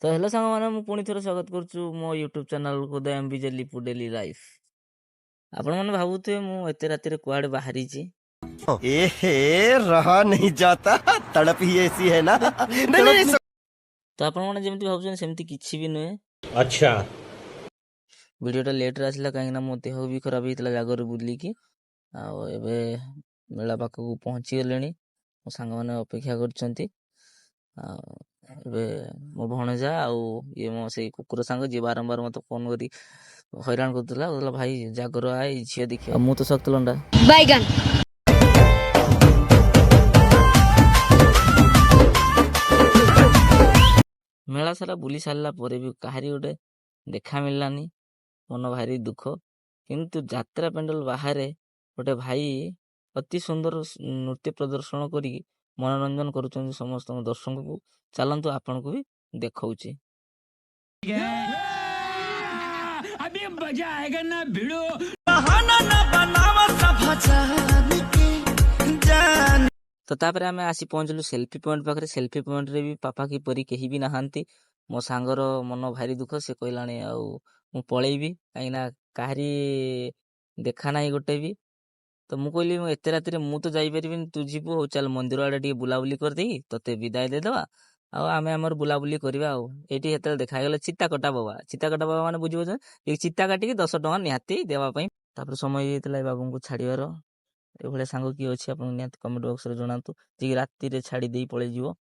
तो हेलो सांग मैंने मुझे पुणी थोड़ा स्वागत करुछु मो यूट्यूब चैनल को द एमबीजे लिपु डेली लाइफ। आपण मैंने भावुथे मु एते राति कुआड़े बाहरी एहे रहा नहीं जाता तड़प ही ऐसी है ना नहीं तो आपण मैंने जेमती भावुछन सेमती किछि भी नुहे। अच्छा वीडियोटा लेट रे आसला काहेकि ना मो देह भी खराब हेतला जागर बुली की आ एबे मेला पाखकु पहुंची गलेनी। मो सांग माने अपेक्षा करछंती आ एबे मो भणजा आउ ये मो से कुकुर सांग जे बारंबार मते फोन करी हैरान करथला बोला भाई जागर आइ झिया देखिया मु तो सक्त लंडा बैगन मेला सारा बुली सारला परे भी काहारी गोटे देखा मिललानी। मन भारी दुख किंतु यात्रा पेंडल बाहर गोटे भाई अति सुंदर नृत्य प्रदर्शन करी मनोरंजन करुचंती समस्त दर्शक को। चलंतु आपन को भी देखौची। अभी मजा आएगा ना भिड़ो तो तापर आमे आसी पहुंचलु सेल्फी पॉइंट पाखरे। सेल्फी पॉइंट रे भी पापा की परी केही भी नहांती। मो सांगर मन भारी दुख से कहलानी आउ मु पळेबी काईना काहरी देखा नाही गोटे भी। तो मु कहली मु एते राति रे मु तो जाई परिबिन तू जीवु हो चल मंदिर आडे टिके बुलाबुली कर देई तते विदाय दे देबा आउ आमे हमर बुलाबुली करबा। आउ एठी हेतल देखा गेल चित्ताकटा बाबा माने बुझिबो जे एक चित्ता काटी के 10 टका निहाती देवा पई। तापर समय हेतला ए बाबू को छाड़ीवार। एभले सांग की अछि आपन निहाती कमेंट बॉक्स रे जणातु जे राति रे छाड़ी देई पळे जीवो।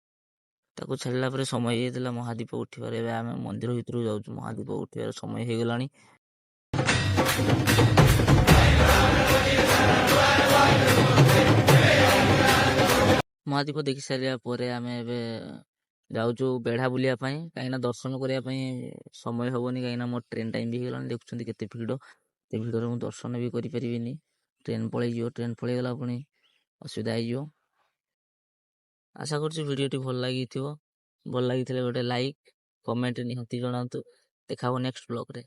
ताको छाड़ला परे समय हेतला महादीप उठिबार। एबे आमे मंदिर भितरु जाउछु महादीप उठिबार समय हे गेलानी। महादीप देखि सारिया परे आमे एबे जाउछु बेढ़ा बुलिया पई काईना दर्शन करिया पई समय होबोनी काईना मोर ट्रेन टाइम भी गेलानी। देखुछंती केते भीड़ ते भीड़ रे मु दर्शन भी करि परिबिनी। ट्रेन पळे गला पुनी असुविधा आइयो। आशा करछु वीडियोटी भल लागिथिबो। भल लागिथिले गोटे लाइक कमेंट निहाती जणातु। देखाबो नेक्स्ट ब्लॉग रे।